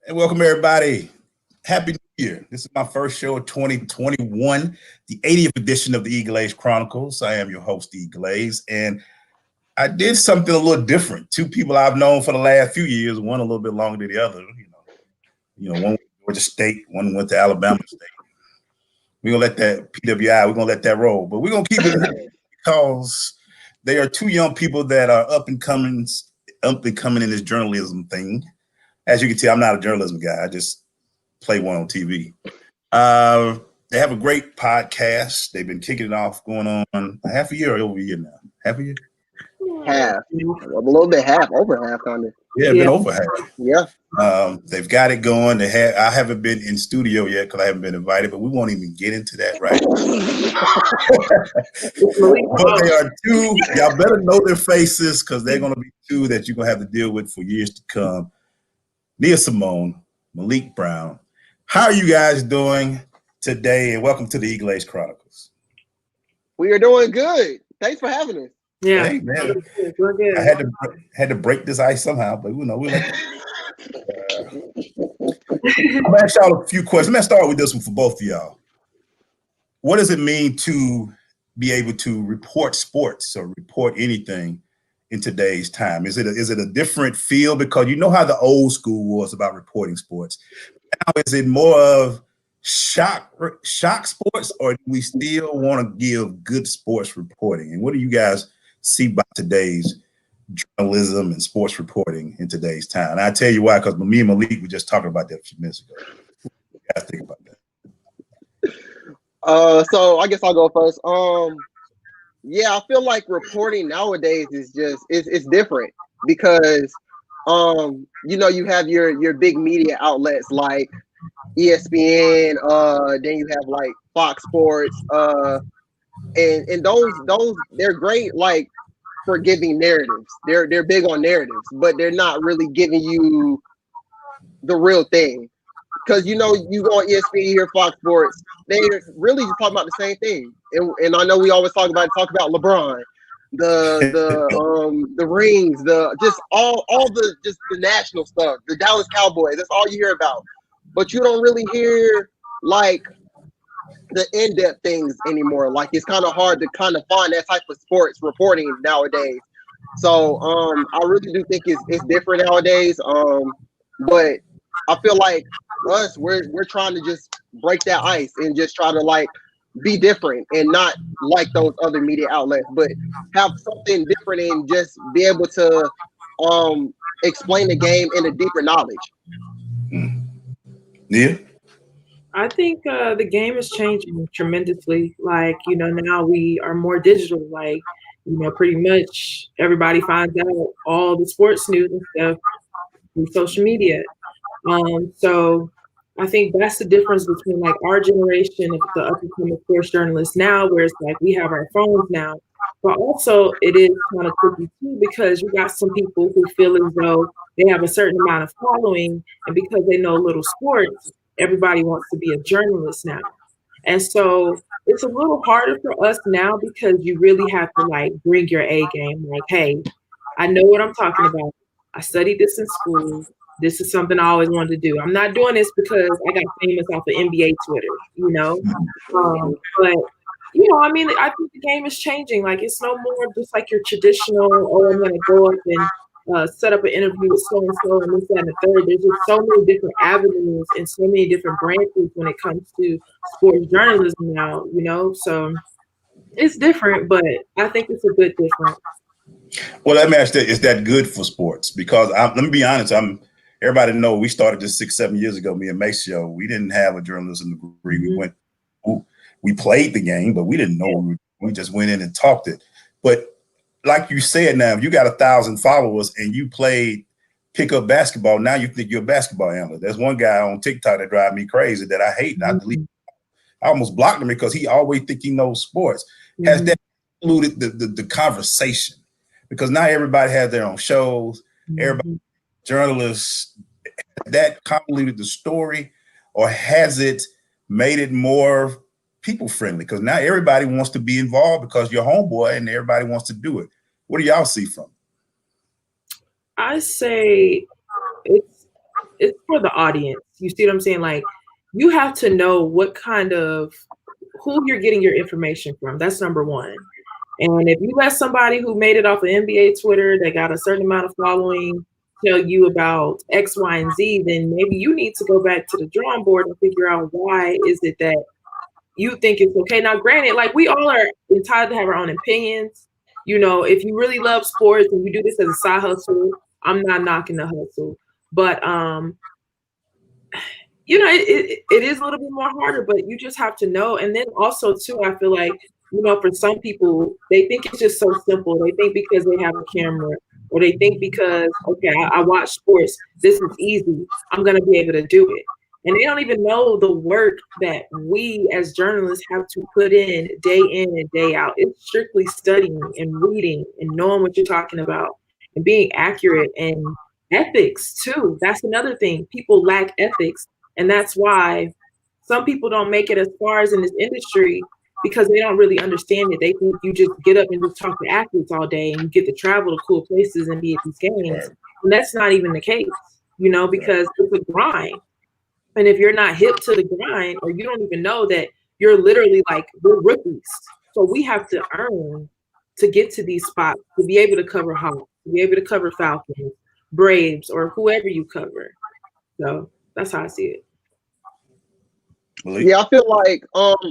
And welcome everybody. Happy New Year. This is my first show of 2021, the 80th edition of the EGlaze Chronicles. I am your host, EGlaze, and I did something a little different. Two people I've known for the last few years, one a little bit longer than the other. One went to Georgia State, one went to Alabama State. We're gonna let that PWI, we're gonna let that roll, but we're gonna keep it because they are two young people that are up and coming in this journalism thing. As you can tell, I'm not a journalism guy. I just play one on TV. They have a great podcast. They've been kicking it off going on a half a year or over a year now. Half a year? Half. A little bit over half, kind of. Yeah, been over half. Yeah. They've got it going. I haven't been in studio yet because I haven't been invited, but we won't even get into that right now. But they are two. Y'all better know their faces because they're going to be two that you're going to have to deal with for years to come. Nia Simone, Malik Brown. How are you guys doing today? And welcome to the EGlaze Chronicles. We are doing good. Thanks for having us. Yeah, hey, man. We're good. I had to break this ice somehow, but we're like. I'm gonna ask y'all a few questions. I'm gonna start with this one for both of y'all. What does it mean to be able to report sports or report anything in today's time? Is it a different feel? Because you know how the old school was about reporting sports. Now is it more of shock sports, or do we still want to give good sports reporting? And what do you guys see by today's journalism and sports reporting in today's time? And I tell you why, because me and Malik were just talking about that a few minutes ago. What do you guys think about that? So I guess I'll go first. Yeah, I feel like reporting nowadays is it's different because you have your big media outlets like ESPN, then you have like Fox Sports, and those they're great like for giving narratives. They're big on narratives, but they're not really giving you the real thing. Because you go on ESPN, you hear Fox Sports, they're really just talking about the same thing. And I know we always talk about LeBron, the rings, just all the national stuff, the Dallas Cowboys. That's all you hear about. But you don't really hear like the in-depth things anymore. Like it's kind of hard to kind of find that type of sports reporting nowadays. So I really do think it's different nowadays. But I feel like we're trying to just break that ice and just try to like be different and not like those other media outlets, but have something different and just be able to explain the game in a deeper knowledge. Yeah. I think the game is changing tremendously. Like, now we are more digital. Like, pretty much everybody finds out all the sports news and stuff through social media. So I think that's the difference between like our generation of the up-and-coming sports journalists now, where it's like we have our phones now. But also it is kind of tricky too because you got some people who feel as though they have a certain amount of following, and because they know little sports, everybody wants to be a journalist now. And so it's a little harder for us now because you really have to like bring your A game. Like, hey, I know what I'm talking about. I studied this in school. This is something I always wanted to do. I'm not doing this because I got famous off of NBA Twitter, But, I think the game is changing. Like, it's no more just like your traditional, I'm going to go up and set up an interview with so-and-so and this, that, and the third. There's just so many different avenues and so many different branches when it comes to sports journalism now, So it's different, but I think it's a good difference. Well, let me ask that, is that good for sports? Because let me be honest, everybody know we started this 6-7 years ago, me and Maceo. We didn't have a journalism degree. Mm-hmm. We played the game, but we didn't know. We just went in and talked it. But like you said, now if you got 1,000 followers and you played pickup basketball, now you think you're a basketball analyst. There's one guy on TikTok that drives me crazy that I hate, and I delete. I almost blocked him because he always think he knows sports. Mm-hmm. Has that included the conversation? Because now everybody has their own shows. Mm-hmm. Everybody, journalists, that convoluted the story, or has it made it more people friendly? Because now everybody wants to be involved because you're homeboy and everybody wants to do it. What do y'all see from it? I say it's for the audience. You see what I'm saying? Like, you have to know what kind of who you're getting your information from. That's number one. And if you let somebody who made it off of NBA Twitter, that got a certain amount of following, tell you about X, Y, and Z, then maybe you need to go back to the drawing board and figure out why is it that you think it's okay. Now, granted, like, we all are entitled to have our own opinions. You know, if you really love sports and you do this as a side hustle, I'm not knocking the hustle. But you know, it is a little bit more harder, but you just have to know. And then also too, I feel like, you know, for some people, they think it's just so simple. They think because they have a camera, or they think because, okay, I watch sports, this is easy, I'm going to be able to do it. And they don't even know the work that we as journalists have to put in and day out. It's strictly studying and reading and knowing what you're talking about and being accurate, and ethics too. That's another thing. People lack ethics. And that's why some people don't make it as far as in this industry, because they don't really understand it. They think you just get up and just talk to athletes all day and you get to travel to cool places and be at these games. Right. And that's not even the case, you know, because it's a grind. And if you're not hip to the grind, or you don't even know that you're literally like, we're rookies. So we have to earn to get to these spots, to be able to cover Hawks, to be able to cover Falcons, Braves, or whoever you cover. So that's how I see it. Malik? Yeah, I feel like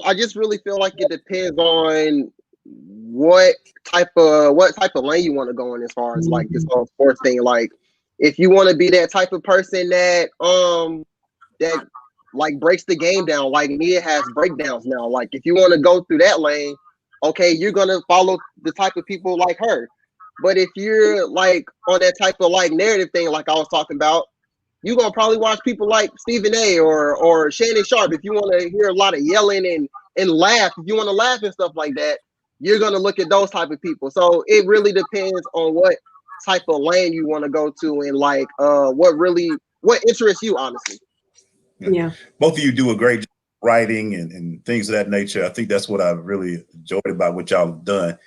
I just really feel like it depends on what type of lane you want to go in as far as like this whole sports thing. Like, if you want to be that type of person that that like breaks the game down, like Nia has breakdowns now. Like, if you want to go through that lane, okay, you're gonna follow the type of people like her. But if you're like on that type of like narrative thing, like I was talking about, you're gonna probably watch people like Stephen A. or Shannon Sharp. If you want to hear a lot of yelling and laugh, if you want to laugh and stuff like that, you're gonna look at those type of people. So it really depends on what type of lane you want to go to, and like what interests you, honestly. Yeah. Both of you do a great job writing and things of that nature. I think that's what I've really enjoyed about what y'all have done.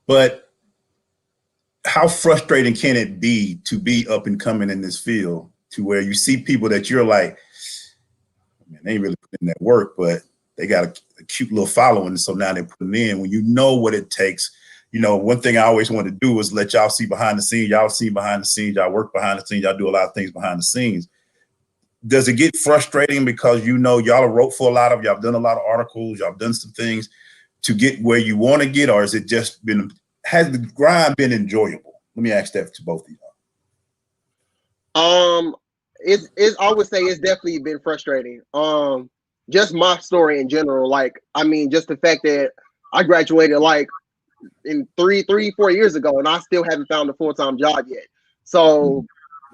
But how frustrating can it be to be up and coming in this field, to where you see people that you're like, man, they ain't really putting in that work, but they got a cute little following, so now they're putting in, when you know what it takes. You know, one thing I always want to do is let y'all see behind the scenes. Y'all see behind the scenes, y'all work behind the scenes, y'all do a lot of things behind the scenes. Does it get frustrating because you know y'all have wrote for a lot of, y'all have done a lot of articles, y'all have done some things to get where you want to get, or has it just been, has the grind been enjoyable? Let me ask that to both of y'all. It's I would say it's definitely been frustrating. Just my story in general. Like, I mean, just the fact that I graduated like in 4 years ago, and I still haven't found a full-time job yet. So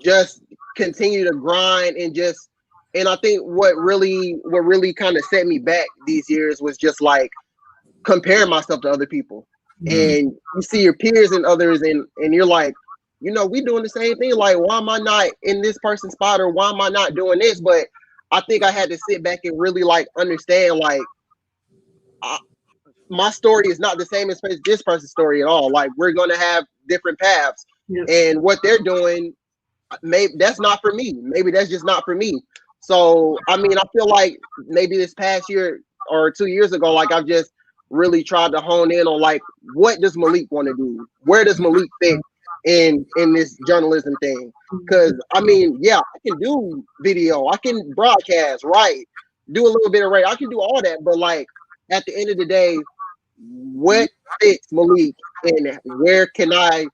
just continue to grind and I think what really kind of set me back these years was just like comparing myself to other people. And you see your peers and others, and you're like, you know, we doing the same thing. Like, why am I not in this person's spot, or why am I not doing this? But I think I had to sit back and really like understand, like, my story is not the same as this person's story at all. Like, we're going to have different paths, and what they're doing, maybe that's not for me. Maybe that's just not for me. So, I mean, I feel like maybe this past year or 2 years ago, like, I've just really tried to hone in on like, what does Malik want to do? Where does Malik fit in this journalism thing? Because I mean, yeah, I can do video, I can broadcast, write, do a little bit of radio, I can do all that, but like at the end of the day, what fits Malik, and where can I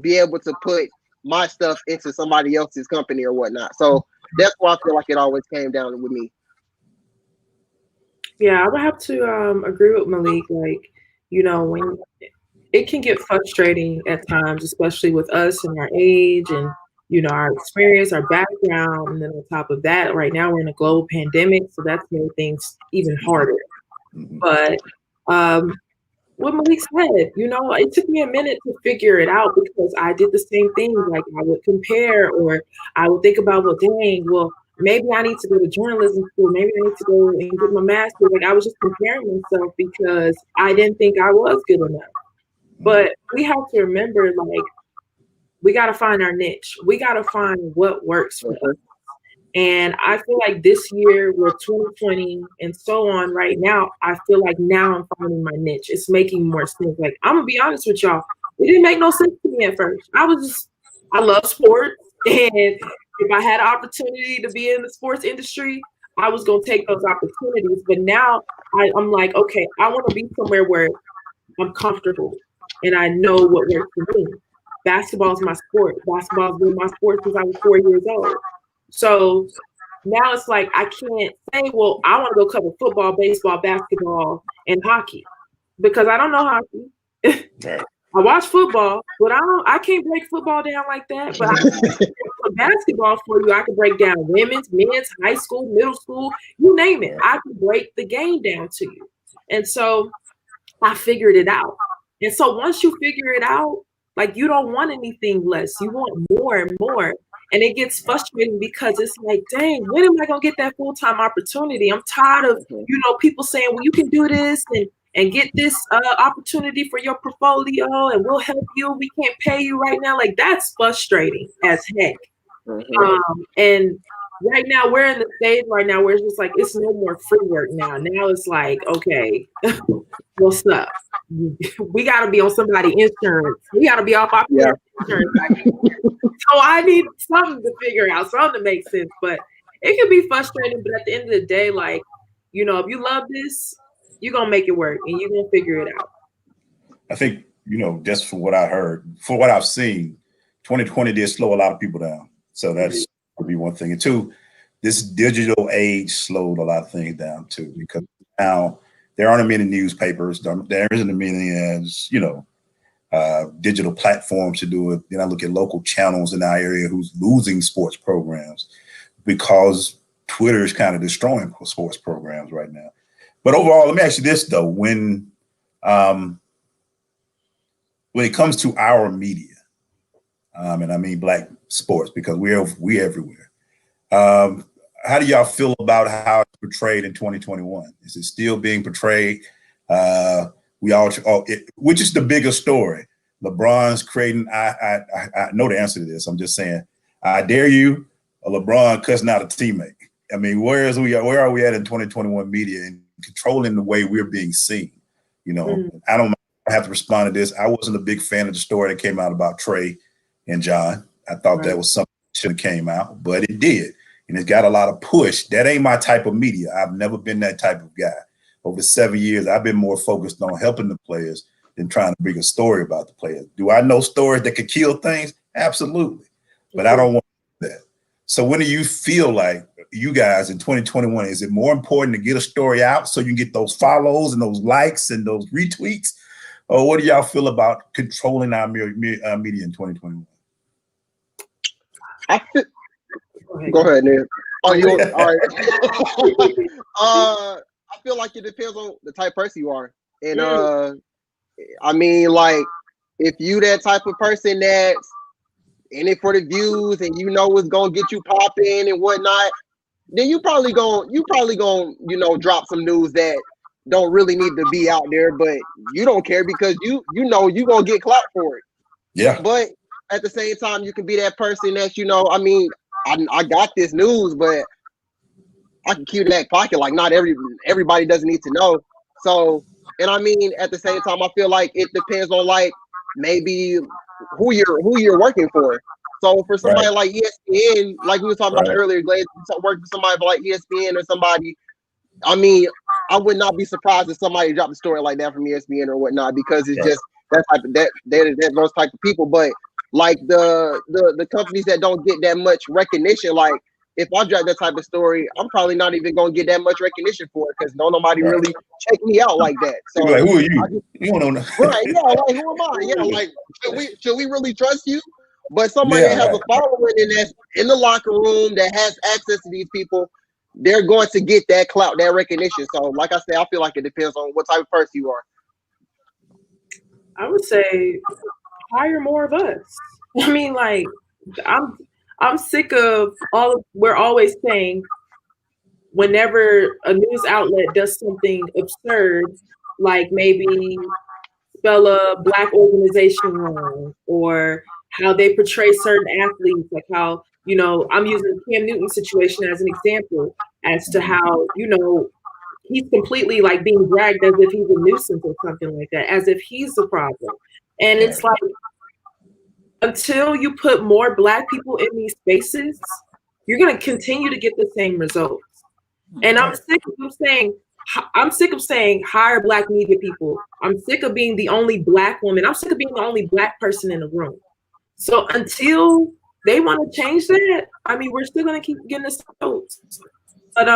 be able to put my stuff into somebody else's company or whatnot? So that's why I feel like it always came down with me. Yeah, I would have to agree with Malik. Like, you know, when it can get frustrating at times, especially with us and our age and, you know, our experience, our background. And then on top of that, right now we're in a global pandemic, so that's made things even harder. But what Malik said, you know, it took me a minute to figure it out, because I did the same thing. Like, I would compare, or I would think about, well, dang, well, maybe I need to go to journalism school. Maybe I need to go and get my master's. Like, I was just comparing myself because I didn't think I was good enough. But we have to remember, like, we got to find our niche. We got to find what works for us. And I feel like this year, we're 2020 and so on right now, I feel like now I'm finding my niche. It's making more sense. Like, I'm going to be honest with y'all. It didn't make no sense to me at first. I love sports. And if I had an opportunity to be in the sports industry, I was going to take those opportunities. But now I'm like, okay, I want to be somewhere where I'm comfortable and I know what works for me. Basketball is my sport. Basketball has been my sport since I was 4 years old. So now it's like I can't say, well, I want to go cover football, baseball, basketball, and hockey because I don't know hockey. Right. I watch football, but I can't break football down like that. But I can basketball for you. I can break down women's, men's, high school, middle school, you name it. I can break the game down to you. And so I figured it out. And so once you figure it out, like you don't want anything less. You want more and more. And it gets frustrating because it's like, dang, when am I going to get that full-time opportunity? I'm tired of, people saying, well, you can do this and get this opportunity for your portfolio and we'll help you. We can't pay you right now. Like, that's frustrating as heck. And right now we're in the stage right now where it's just like, it's no more free work now. Now it's like, okay, what's up? We got to be on somebody's insurance. We got to be off our insurance. So I need something to figure out, something to make sense. But it can be frustrating. But at the end of the day, like, if you love this, you're going to make it work and you're going to figure it out. I think, just from what I heard, for what I've seen, 2020 did slow a lot of people down. So that's would be one thing. And two, this digital age slowed a lot of things down too, because now there aren't many newspapers. There isn't many, digital platforms to do it. Then I look at local channels in our area who's losing sports programs because Twitter is kind of destroying sports programs right now. But overall, let me ask you this though: when it comes to our media, and I mean Black sports, because we everywhere. How do y'all feel about how it's portrayed in 2021? Is it still being portrayed? Which is the bigger story? LeBron's creating. I know the answer to this. I'm just saying, I dare you, or LeBron cussing out a teammate. I mean, where are we at in 2021 media and controlling the way we're being seen? I don't have to respond to this. I wasn't a big fan of the story that came out about Trey and John. I thought that was something that should have came out, but it did. And it's got a lot of push. That ain't my type of media. I've never been that type of guy. Over 7 years, I've been more focused on helping the players than trying to bring a story about the players. Do I know stories that could kill things? Absolutely. But I don't want that. So when do you feel like, you guys in 2021, is it more important to get a story out so you can get those follows and those likes and those retweets? Or what do y'all feel about controlling our media in 2021? Go ahead, Nick. Oh, you all right? I feel like it depends on the type of person you are, and I mean, like, if you that type of person that's in it for the views and what's gonna get you popping and whatnot, then you probably gonna drop some news that don't really need to be out there, but you don't care because you gonna get clout for it. Yeah. But at the same time, you can be that person that I mean, I got this news, but I can keep it in that pocket. Like, not everybody doesn't need to know. So, and I mean, at the same time, I feel like it depends on, like, maybe who you're working for. So for somebody like ESPN, like we were talking about earlier, EGlaze, working for somebody like ESPN or somebody, I mean, I would not be surprised if somebody dropped a story like that from ESPN or whatnot, because it's just that type of those type of people. But like the companies that don't get that much recognition, like, if I drop that type of story, I'm probably not even gonna get that much recognition for it because nobody really check me out like that. So like, who are you? You don't know. Right? Yeah, like, who am I? Yeah, like, should we really trust you? But somebody that has a following and that's in the locker room that has access to these people, they're going to get that clout, that recognition. So, like I said, I feel like it depends on what type of person you are. I would say hire more of us. I mean, like, I'm sick of we're always saying whenever a news outlet does something absurd, like maybe spell a Black organization wrong, or how they portray certain athletes, like how you know, I'm using Cam Newton's situation as an example as to how, you know, he's completely like being dragged as if he's a nuisance or something like that, as if he's the problem. And it's like, until you put more Black people in these spaces, you're going to continue to get the same results. And I'm sick of saying hire Black media people. I'm sick of being the only Black woman. I'm sick of being the only Black person in the room. So until they want to change that, I mean, we're still going to keep getting the results. But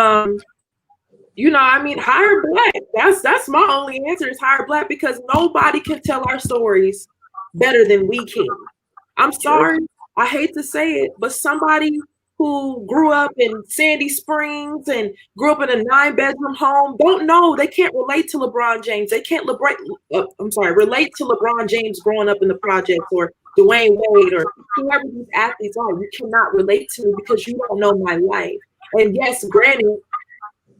you know, I mean, hire Black. That's my only answer is hire Black, because nobody can tell our stories better than we can. I'm sorry, I hate to say it, but somebody who grew up in Sandy Springs and grew up in a 9-bedroom home don't know. They can't relate to LeBron James. They can't relate to LeBron James growing up in the projects, or Dwayne Wade, or whoever these athletes are. You cannot relate to me because you don't know my life. And yes, granted,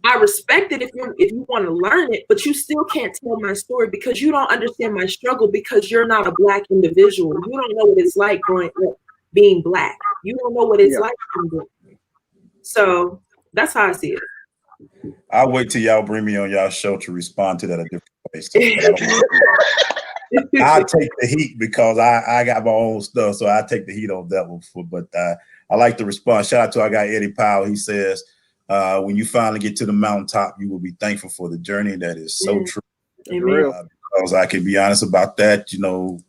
I respect it if you want to learn it, but you still can't tell my story because you don't understand my struggle, because you're not a Black individual. You don't know what it's like growing up being Black. You don't know what it's like being Black. So that's how I see it. I'll wait till y'all bring me on y'all show to respond to that a different way. So I'll take the heat because I got my own stuff, so I'll take the heat on that one. But I like the response. Shout out to our guy Eddie Powell. He says, when you finally get to the mountaintop, you will be thankful for the journey. That is so true. Because I can be honest about that. You know,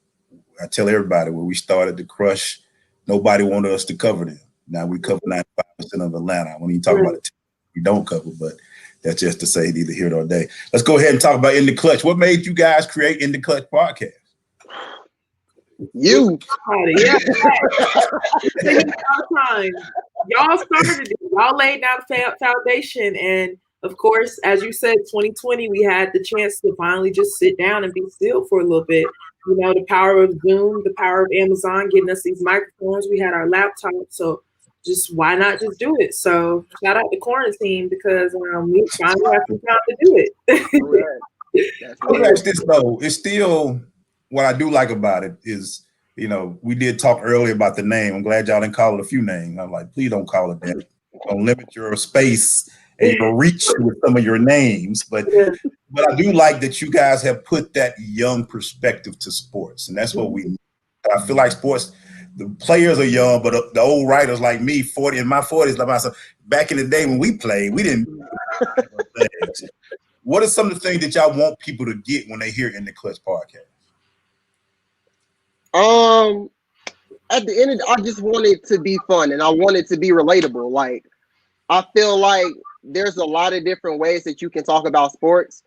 I tell everybody when we started the Crush, nobody wanted us to cover them. Now we cover 95% of Atlanta. When you talk about it, we don't cover, but that's just to say neither here nor there. Let's go ahead and talk about In the Clutch. What made you guys create In the Clutch podcast? You. Y'all started it. Y'all laid down the foundation. And of course, as you said, 2020, we had the chance to finally just sit down and be still for a little bit. You know, the power of Zoom, the power of Amazon getting us these microphones. We had our laptops. So just why not just do it? So shout out to quarantine, because we finally have some time to do it. That's this though. It's still what I do like about it is, you know, we did talk earlier about the name. I'm glad y'all didn't call it a few names. I'm like, please don't call it that. Don't limit your space and your reach with some of your names. But I do like that you guys have put that young perspective to sports, and that's what we need. I feel like sports, the players are young, but the old writers like me, 40 in my 40s, like myself, back in the day when we played, we didn't. What are some of the things that y'all want people to get when they hear In the Clutch podcast? At the end, I just want it to be fun, and I want it to be relatable. Like, I feel like there's a lot of different ways that you can talk about sports.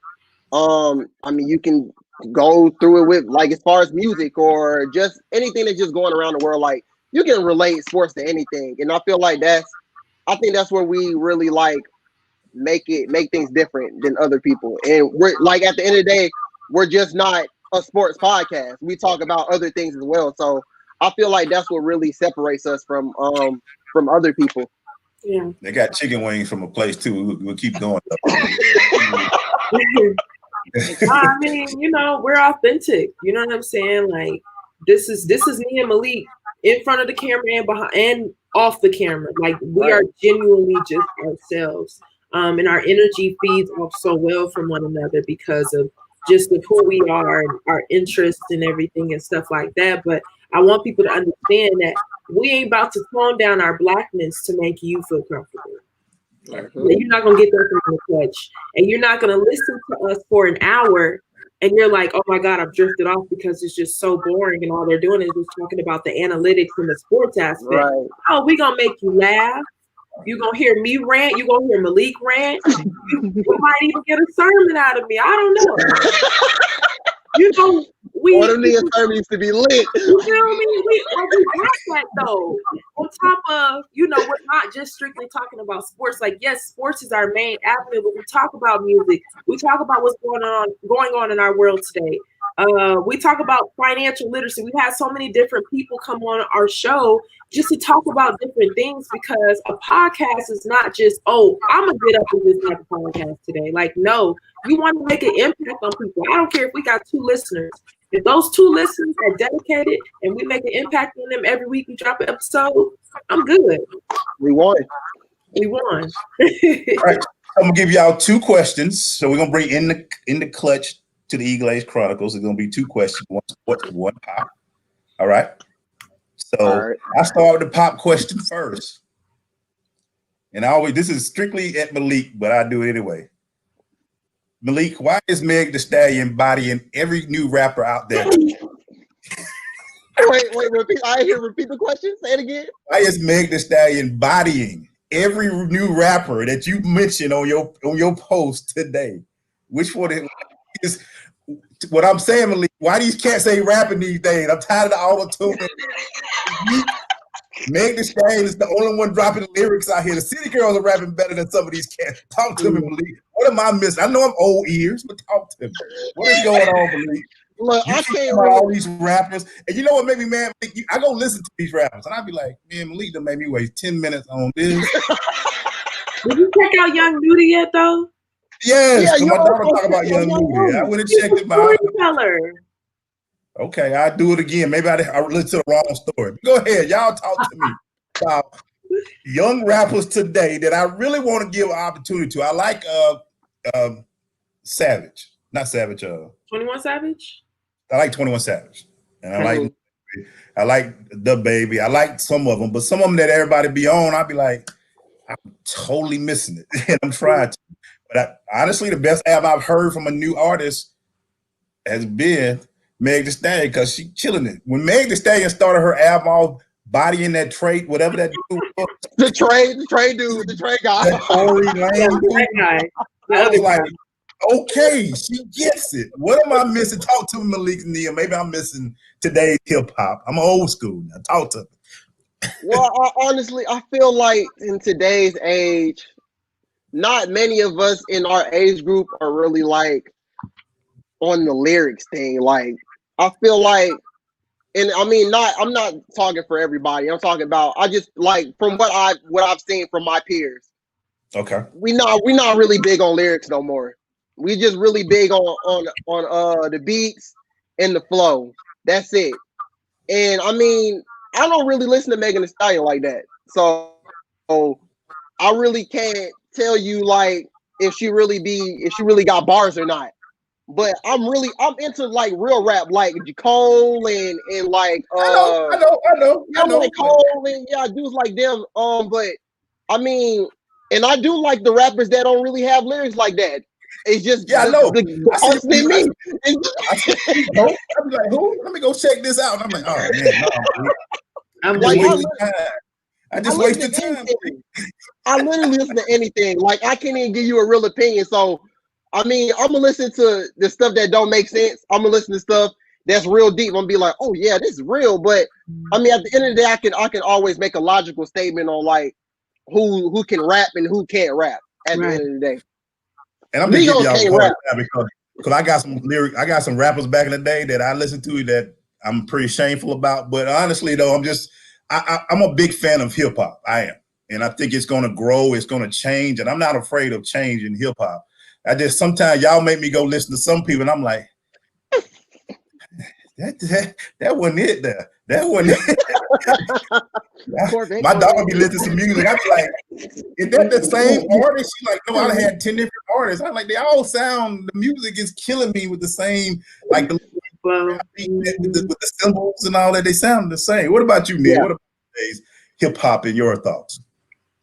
I mean, you can go through it with, like, as far as music or just anything that's just going around the world. Like, you can relate sports to anything, and I feel like I think that's where we really like make things different than other people. And we're like, at the end of the day, we're just not a sports podcast. We talk about other things as well. So I feel like that's what really separates us from other people. Yeah. They got chicken wings from a place too. We'll keep going. I mean, you know, we're authentic. You know what I'm saying? Like, this is me and Malik in front of the camera and behind and off the camera. Like, we are genuinely just ourselves. And our energy feeds off so well from one another because of just of who we are and our interests and everything and stuff like that. But I want people to understand that we ain't about to tone down our Blackness to make you feel comfortable. You're not going to get that from the Clutch. And you're not going to listen to us for an hour and you're like, oh my God, I've drifted off because it's just so boring and all they're doing is just talking about the analytics and the sports aspect. Right. Oh, we're going to make you laugh. You're going to hear me rant. You're going to hear Malik rant. You might even get a sermon out of me. I don't know. You know, one of the sermons to be lit. You feel me? We got that though. On top of, you know, we're not just strictly talking about sports. Like, yes, sports is our main avenue, but we talk about music. We talk about what's going on in our world today. We talk about financial literacy. We've had so many different people come on our show just to talk about different things, because a podcast is not just, oh, I'm going to get up and this type of podcast today. Like, no, you want to make an impact on people. I don't care if we got 2 listeners. If those 2 listeners are dedicated and we make an impact on them every week we drop an episode, I'm good. We won. We won. All right. I'm gonna give y'all 2 questions. So we're gonna bring in the clutch to the EGlaze Chronicles. It's gonna be 2 questions, one sports, one pop. All right. So I start with the pop question first. And this is strictly at Malik, but I do it anyway. Malik, why is Meg Thee Stallion bodying every new rapper out there? Wait, repeat. I hear repeat the question. Say it again. Why is Meg Thee Stallion bodying every new rapper that you mentioned on your post today? Which one is what I'm saying, Malik? Why these cats ain't rapping these days? I'm tired of the auto-tune. Meg Thee Stallion is the only one dropping lyrics out here. The City Girls are rapping better than some of these cats. Talk to me, Malik. What am I missing? I know I'm old ears, but talk to me. What is going on, Malik? Look, I can't about all these rappers. And you know what made me mad? I go listen to these rappers, and I be like, man, Malik done made me waste 10 minutes on this. Did you check out Young Nudie yet, though? Yes, my daughter talk about Young Nudie. I went and checked it out. Okay, I'll do it again. Maybe I listened to the wrong story. Go ahead. Y'all talk to me about young rappers today that I really want to give an opportunity to. I like Savage. Not Savage. 21 Savage? I like 21 Savage. And I like The Baby. I like some of them, but some of them that everybody be on, I'll be like, I'm totally missing it. And I'm trying to. But honestly, the best album I've heard from a new artist has been Meg Thee Stallion, because she killing it. When Meg Thee Stallion started her album off bodying that trait, whatever that dude was. The Trey guy. That Tory Lane dude. I was like, okay, she gets it. What am I missing? Talk to me, Malik and Nia. Maybe I'm missing today's hip hop. I'm old school now. Talk to me. Well, honestly, I feel like in today's age, not many of us in our age group are really like on the lyrics thing. Like, I feel like, and I mean, I'm not talking for everybody. I'm talking about, I just like from what I've seen from my peers. Okay. We're not really big on lyrics no more. We just really big on the beats and the flow. That's it. And I mean, I don't really listen to Megan Thee Stallion like that. So I really can't tell you like if she really got bars or not. But I'm into like real rap, like J. Cole and like I know. Like Cole and dudes like them. But I mean, and I do like the rappers that don't really have lyrics like that. It's just I know. The artist in me. I'm like, who? Let me go check this out. And I'm like, oh man, no. I'm like, I just wasted time. I literally listen to anything. Like, I can't even give you a real opinion. So, I mean, I'm gonna listen to the stuff that don't make sense. I'm gonna listen to stuff that's real deep. I'm gonna be like, oh yeah, this is real. But I mean, at the end of the day, I can always make a logical statement on like who can rap and who can't rap at the end of the day. And I'm gonna give y'all a because I got some rappers back in the day that I listened to that I'm pretty shameful about. But honestly, though, I'm a big fan of hip hop. I am, and I think it's gonna grow. It's gonna change, and I'm not afraid of change in hip hop. Sometimes y'all make me go listen to some people, and I'm like, that wasn't it there. That wasn't it. My dog be listening to music. I be like, is that the same artist? She's like, no, I had 10 different artists. I'm like, they all sound, the music is killing me with the same, like with the symbols and all that, they sound the same. What about you, Nick? What about today's hip hop and your thoughts?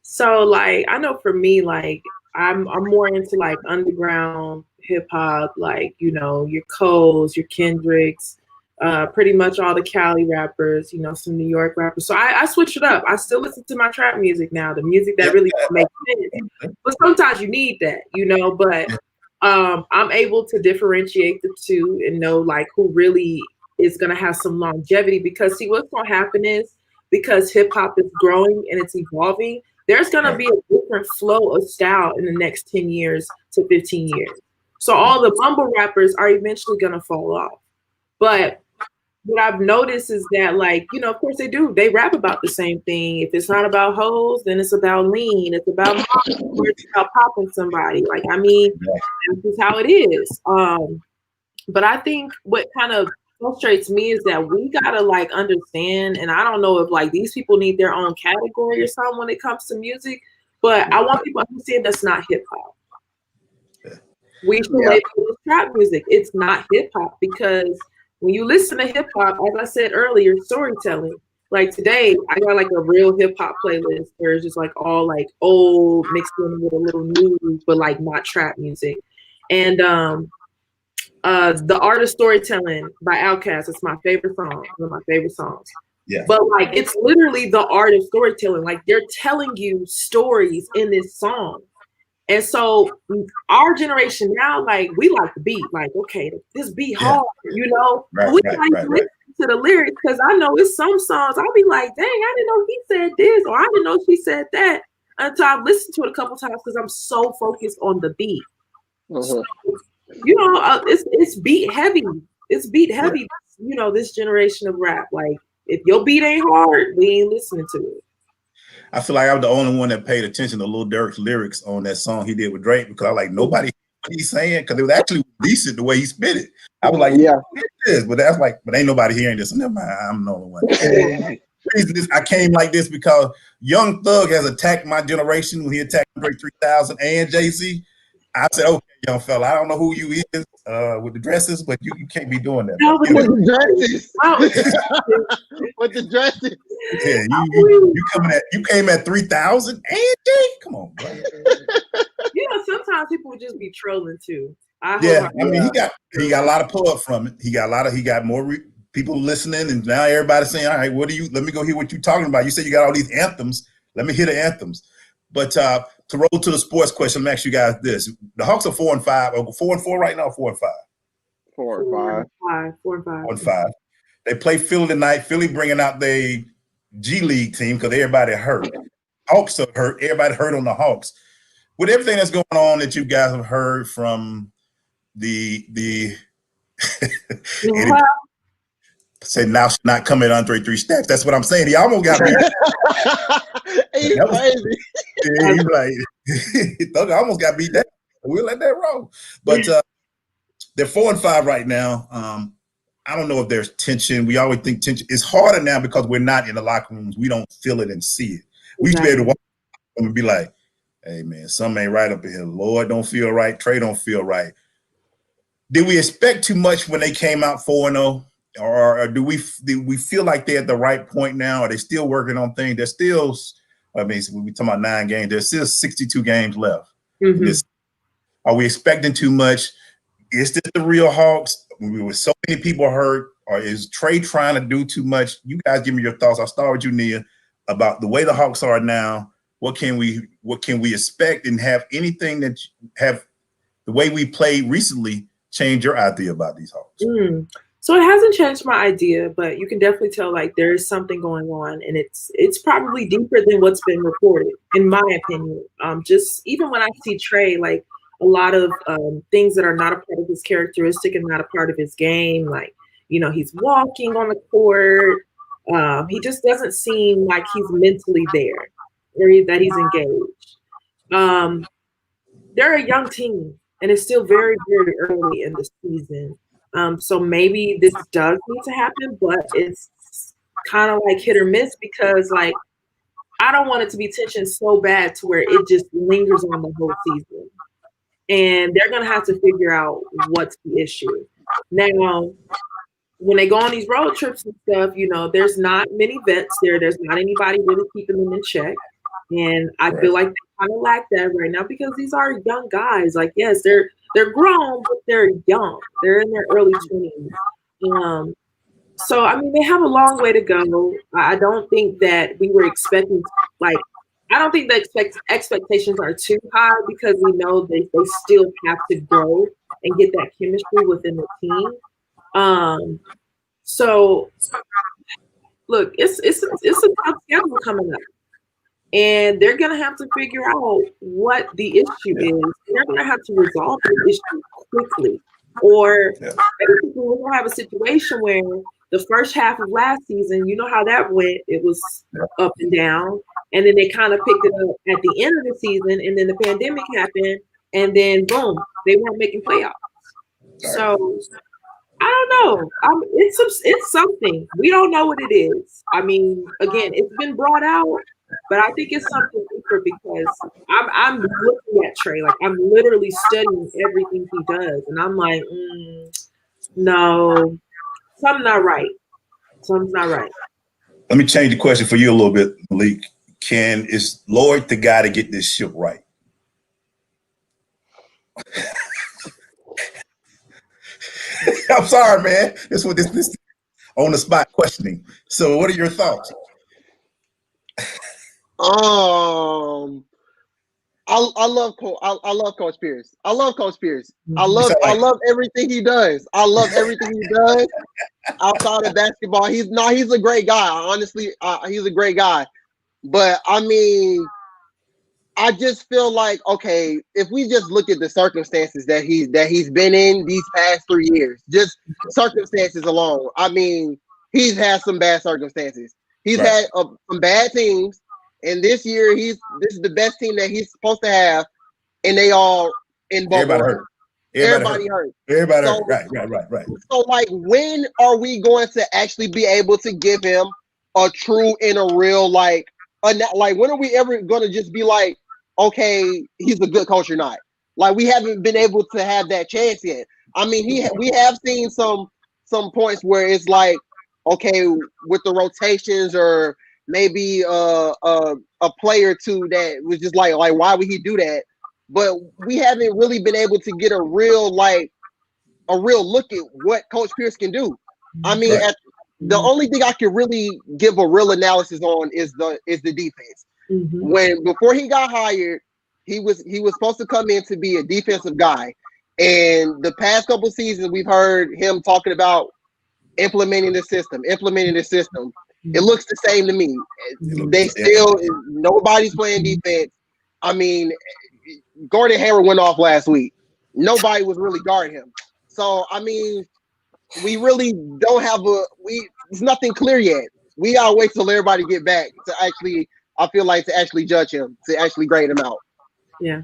So like, I know for me, like I'm more into like underground hip hop, like, you know, your Coles, your Kendricks, pretty much all the Cali rappers, you know, some New York rappers. So I switch it up. I still listen to my trap music now, the music that really makes sense. But sometimes you need that, you know, but I'm able to differentiate the two and know like who really is going to have some longevity, because see, what's going to happen is, because hip hop is growing and it's evolving, there's going to be a different flow of style in the next 10 years to 15 years. So all the mumble rappers are eventually going to fall off. But what I've noticed is that, like, you know, of course they do. They rap about the same thing. If it's not about hoes, then it's about lean. It's about it's about popping somebody. Like, I mean, this is how it is. But I think what kind of frustrates me is that we gotta like understand, and I don't know if like these people need their own category or something when it comes to music, but I want people to understand that's not hip hop. We should label it trap music. It's not hip hop because when you listen to hip hop, as I said earlier, storytelling. Like today, I got like a real hip hop playlist where it's just like all like old mixed in with a little new, but like not trap music. And the Art of Storytelling by Outkast is my favorite song, one of my favorite songs. Yeah. But like it's literally the art of storytelling. Like they're telling you stories in this song. And so our generation now, like we like the beat, like, okay, this beat hard, you know. Right, we like listen to the lyrics because I know it's some songs I'll be like, dang, I didn't know he said this, or I didn't know she said that until I've listened to it a couple times because I'm so focused on the beat. So, you know, it's beat heavy. It's beat heavy, you know, this generation of rap. Like if your beat ain't hard, we ain't listening to it. I feel like I'm the only one that paid attention to Lil Durk's lyrics on that song he did with Drake because I like nobody what he's saying because it was actually decent the way he spit it. I was like, yeah, it is, but that's like, but ain't nobody hearing this. Never mind, I'm the only one. The reason I came like this because Young Thug has attacked my generation when he attacked Drake 3000 and Jay-Z. I said, okay, young fella, I don't know who you is with the dresses, but you can't be doing that. No, with the dresses. With the dresses. Yeah, you came at 3000 and Jay? Come on, bro. You know, sometimes people would just be trolling too. I mean, he got a lot of pull up from it. He got more people listening, and now everybody's saying, all right, let me go hear what you're talking about. You said you got all these anthems. Let me hear the anthems. But to roll to the sports question, let me ask you guys this. The Hawks are 4-5, or 4-4 right now, 4-5. 4-5. 4-5. They play Philly tonight. Philly bringing out the G League team because everybody hurt. Hawks are hurt. Everybody hurt on the Hawks. With everything that's going on that you guys have heard from the say now she's not coming on 3 steps. That's what I'm saying. He almost got me. He's crazy. Yeah, he's like, Thug almost got beat down. We'll let that roll. But they're 4-5 right now. I don't know if there's tension. We always think tension. It's harder now because we're not in the locker rooms. We don't feel it and see it. We used to be able to walk and be like, hey, man, something ain't right up in here. Lord don't feel right. Trey don't feel right. Did we expect too much when they came out 4-0? Or do we feel like they're at the right point now? Are they still working on things? They're still, I mean, we're talking about 9 games. There's still 62 games left. Mm-hmm. Are we expecting too much? Is this the real Hawks? With so many people hurt, or is Trey trying to do too much? You guys give me your thoughts. I'll start with you, Nia, about the way the Hawks are now. What can we expect, and have anything that have the way we played recently change your idea about these Hawks? So it hasn't changed my idea, but you can definitely tell like there is something going on, and it's probably deeper than what's been reported, in my opinion. Just even when I see Trey, like a lot of things that are not a part of his characteristic and not a part of his game, like, you know, he's walking on the court. He just doesn't seem like he's mentally there, or that he's engaged. They're a young team, and it's still very, very early in the season. So maybe this does need to happen, but it's kind of like hit or miss because, like, I don't want it to be tension so bad to where it just lingers on the whole season. And they're going to have to figure out what's the issue. Now, when they go on these road trips and stuff, you know, there's not many vets there. There's not anybody really keeping them in check. And I feel like they kind of lack that right now because these are young guys. Like, yes, they're grown, but they're young. They're in their early 20s. So, I mean, they have a long way to go. I don't think that we were expecting, like, I don't think the expectations are too high because we know they still have to grow and get that chemistry within the team. So, look, it's a tough schedule coming up. And they're going to have to figure out what the issue is. They're going to have to resolve the issue quickly. Or we're going to have a situation where the first half of last season, you know how that went. It was up and down. And then they kind of picked it up at the end of the season. And then the pandemic happened. And then, boom, they weren't making playoffs. So I don't know. It's something. We don't know what it is. I mean, again, it's been brought out, but I think it's something deeper because I'm looking at Trey. Like I'm literally studying everything he does, and I'm like, no, something's not right. Something's not right. Let me change the question for you a little bit, Malik. Is Lloyd the guy to get this ship right? I'm sorry, man. This on the spot questioning. So, what are your thoughts? I love Coach Pierce. I love Coach Pierce. I love everything he does. I love everything he does outside of basketball. He's a great guy. Honestly, he's a great guy. But I mean, I just feel like, okay, if we just look at the circumstances that he's been in these past 3 years, just circumstances alone. I mean, he's had some bad circumstances. He's had some bad teams, and this year this is the best team that he's supposed to have, and they all in bubble. Everybody hurt. Right. So, like, when are we going to actually be able to give him a true and a real when are we ever going to just be like, okay, he's a good coach or not? Like, we haven't been able to have that chance yet. I mean, we have seen some points where it's like, okay, with the rotations or maybe a player or two that was just like why would he do that? But we haven't really been able to get a real look at what Coach Pierce can do. I mean, the only thing I can really give a real analysis on is the defense. Mm-hmm. Before he got hired, he was supposed to come in to be a defensive guy, and the past couple seasons we've heard him talking about implementing the system. It looks the same to me. Nobody's playing defense. I mean, Gordon Hayward went off last week. Nobody was really guarding him. So I mean, we really don't have it's nothing clear yet. We gotta wait till everybody get back to actually, I feel like, to actually judge him, to actually grade him out. Yeah.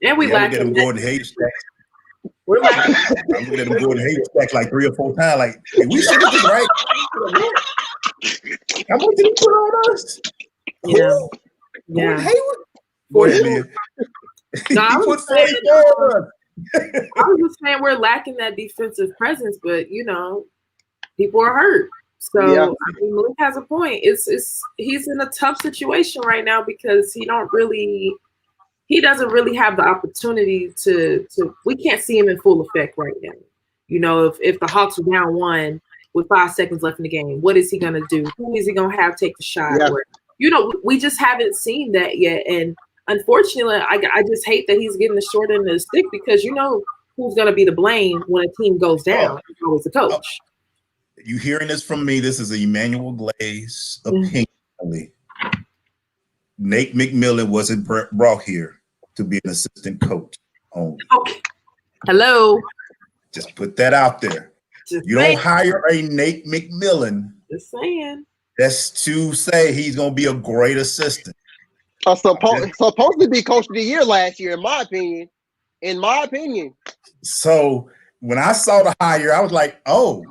And we lack him. Gordon Hayward stack. I'm looking at him Gordon Hayward stack like 3 or 4 times. Like, hey, we should get this right. How much did he put on us? Yeah. Gordon Hayward? No, I was just saying we're lacking that defensive presence, but people are hurt. So I mean, Malik has a point. He's in a tough situation right now because he doesn't really have the opportunity to we can't see him in full effect right now. If the Hawks are down 1 with 5 seconds left in the game, what is he gonna do? Who is he gonna have take the shot? Yeah. We just haven't seen that yet. And unfortunately, I just hate that he's getting the short end of the stick because who's going to be to blame when a team goes down? It's always the coach. You hearing this from me? This is an EGlaze opinion. Nate McMillan wasn't brought here to be an assistant coach only. Okay. Hello. Just put that out there. Don't hire a Nate McMillan. Just saying. That's to say he's going to be a great assistant. Supposed to be coach of the year last year, in my opinion. So when I saw the hire, I was like, oh.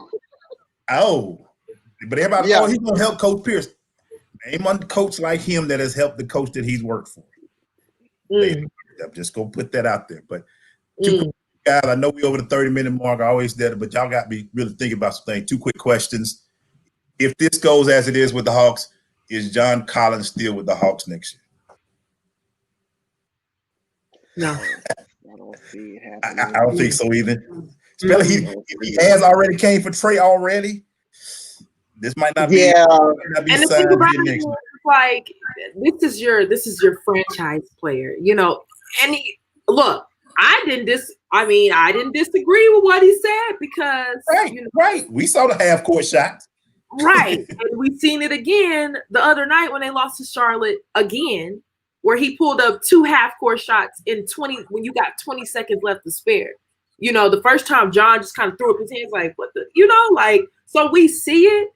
But everybody, he's going to help Coach Pierce. Name one coach like him that has helped the coach that he's worked for. I'm just going to put that out there. But guys, I know we over the 30-minute mark. I always did it, but y'all got me really thinking about some things. 2 quick questions. If this goes as it is with the Hawks, is John Collins still with the Hawks next year? No. I don't see it happening. I don't think so either. Especially he has already came for Trey already. This might not be. Yeah. And the thing about it is, like, this is your franchise player, And look, I didn't disagree with what he said because right. We saw the half-court shots. Right. And we've seen it again the other night when they lost to Charlotte again, where he pulled up 2 half-court shots when you got 20 seconds left to spare. The first time John just kind of threw up his hands like, what the, so we see it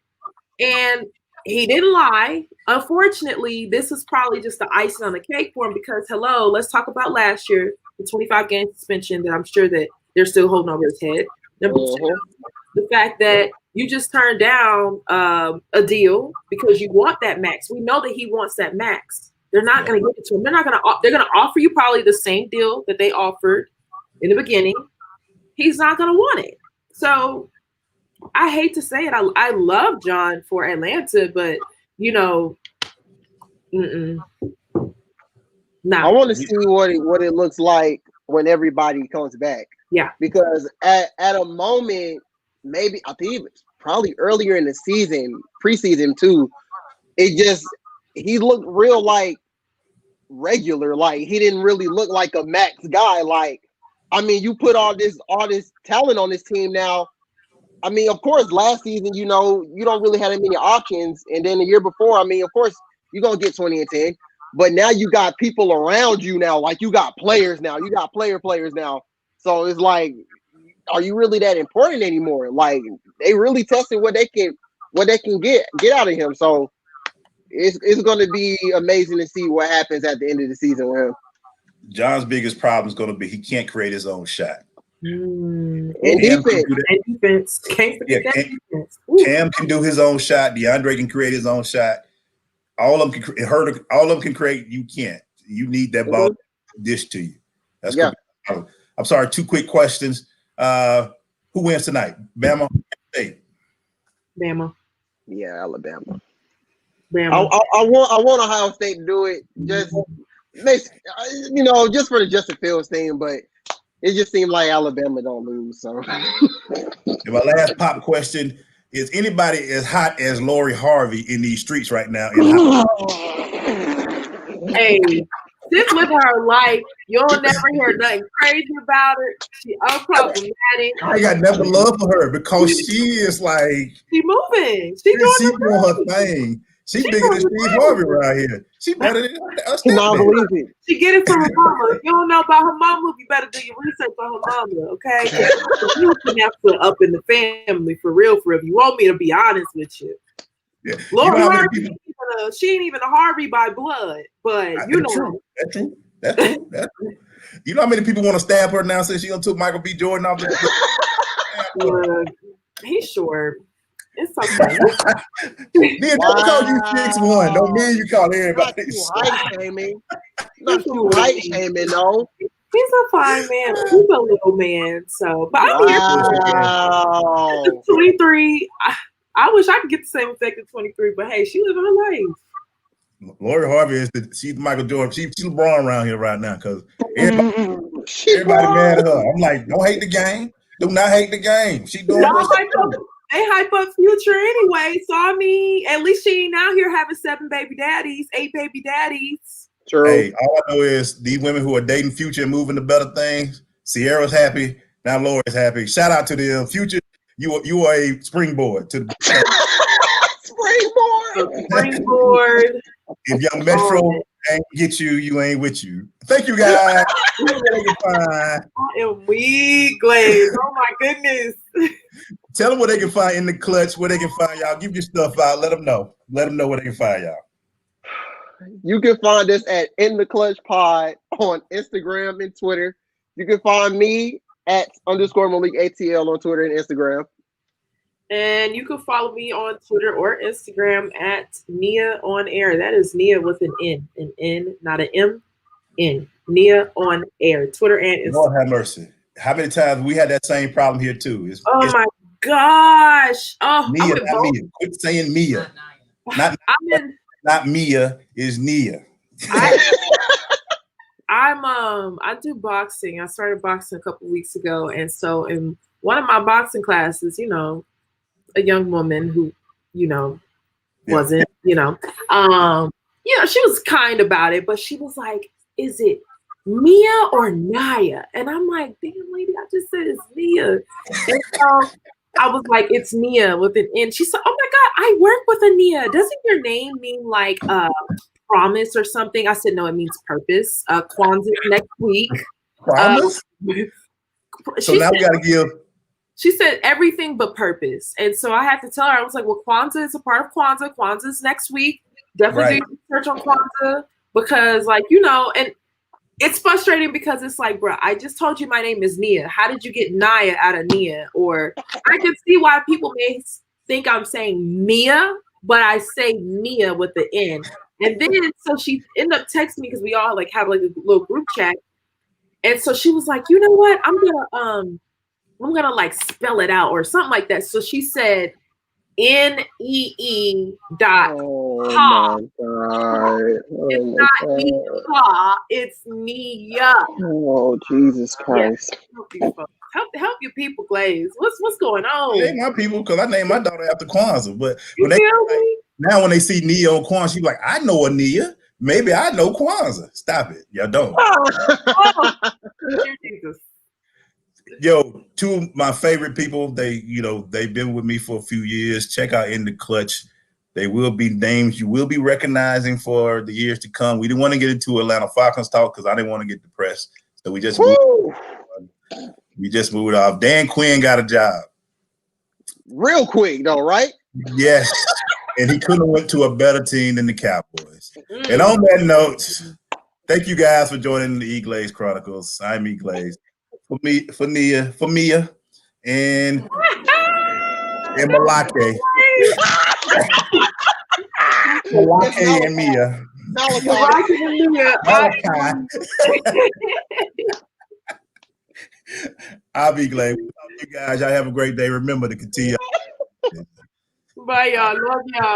and he didn't lie. Unfortunately, this is probably just the icing on the cake for him because, let's talk about last year, the 25-game suspension that I'm sure that they're still holding over his head. Number 2, the fact that you just turned down a deal because you want that max. We know that he wants that max. They're not going to give it to him. They're going to offer you probably the same deal that they offered in the beginning. He's not going to want it. So I hate to say it. I love John for Atlanta, but no. I want to see what it looks like when everybody comes back. Yeah, because at a moment, maybe I think it's probably earlier in the season, preseason too, he looked real like regular. Like he didn't really look like a max guy. Like, I mean, you put all this talent on this team now. I mean, of course, last season, you don't really have that many options. And then the year before, I mean, of course, you're going to get 20 and 10. But now you got people around you now. Like, you got players now. You got players now. So it's like, are you really that important anymore? Like, they really tested what they can get out of him. So it's going to be amazing to see what happens at the end of the season with him. John's biggest problem is going to be he can't create his own shot. And defense. Can't forget that defense. Cam can do his own shot. DeAndre can create his own shot. All of them can create. You can't. You need that ball dish to you. That's cool. I'm sorry. 2 quick questions. Who wins tonight? Bama, State. Bama. Yeah, Alabama. Bama. I want Ohio State to do it. Just just for the Justin Fields thing, but it just seemed like Alabama don't lose. So, and my last pop question: is anybody as hot as Lori Harvey in these streets right now? Hey, just with her life, you'll never hear nothing crazy about her. She unproblematic. I got nothing love for her because she is like she moving. She doing her thing. She bigger than Steve Harvey around here. She better than us. She get it from her mama. If you don't know about her mama, you better do your research on her mama, okay? You can have to up in the family for real. If you want me to be honest with you. Yeah. Lori Harvey, she ain't even a Harvey by blood, but you know. That's true. That's true. You know how many people want to stab her now since she done took Michael B. Jordan off the he's short. It's okay. Don't call you 6'1". Don't mean you call everybody. Not too height shaming, no. He's a fine man. He's a little man. So, but I'm here. 23. I wish I could get the same effect at 23, but hey, she living her life. Lori Harvey she's Michael Jordan. She's LeBron around here right now because everybody mad at her. I'm like, don't hate the game. Do not hate the game. She doing they hype up Future anyway. So I mean, at least she ain't out here having 8 baby daddies. True. Hey, all I know is these women who are dating Future and moving to better things. Sierra's happy. Now Lori's happy. Shout out to them. Future, you are a springboard to the springboard. If Young Metro ain't get you, you ain't with you. Thank you, guys. I am EGlaze. Oh my goodness. Tell them what they can find in the clutch, where they can find y'all. Give your stuff out. Let them know. Let them know where they can find y'all. You can find us at In the Clutch Pod on Instagram and Twitter. You can find me at _Malik ATL on Twitter and Instagram. And you can follow me on Twitter or Instagram at Nia on Air. That is Nia with an N, not an M. N. Nia on Air. Twitter and Instagram. Lord have mercy. How many times we had that same problem here too? My gosh! Oh, Nia, not Mia. Quit saying Mia. Not Mia is Nia. I do boxing. I started boxing a couple weeks ago, and so in one of my boxing classes, a young woman who, wasn't, she was kind about it, but she was like, "Is it Mia or Naya?" And I'm like, "Damn, lady, I just said it's Nia." And so I was like, "It's Nia with an N." She said, "Oh my God, I work with a Nia. Doesn't your name mean like promise or something?" I said, "No, it means purpose. Kwanzaa next week." Promise? So now we got to give. She said everything but purpose. And so I had to tell her, I was like, well, Kwanzaa is a part of Kwanzaa. Kwanzaa is next week. Definitely do research on Kwanzaa because, and it's frustrating because it's like, bro, I just told you my name is Nia. How did you get Nia out of Nia? Or I can see why people may think I'm saying Mia, but I say Nia with the N. And then so she ended up texting me because we all like have like a little group chat. And so she was like, you know what? I'm gonna like spell it out or something like that. So she said NEE dot ha. It's not Nia, it's Nia. Oh, Jesus Christ. Yeah. Help your people, Glaze. What's going on? I name my people because I named my daughter after Kwanzaa. But you now when they see Nia on Kwanzaa, she's like, I know a Nia. Maybe I know Kwanzaa. Stop it. Y'all don't. Oh, Jesus. Yo, two of my favorite people, they've been with me for a few years. Check out In the Clutch. They will be names you will be recognizing for the years to come. We didn't want to get into Atlanta Falcons talk because I didn't want to get depressed. So we just moved off. Dan Quinn got a job. Real quick, though, right? Yes. And he couldn't have went to a better team than the Cowboys. And on that note, thank you guys for joining the EGlaze Chronicles. I'm EGlaze. For Mia, and Malake. Malake and Mia. I'll be glad. You guys, y'all have a great day. Remember to continue. Bye, y'all. Love y'all.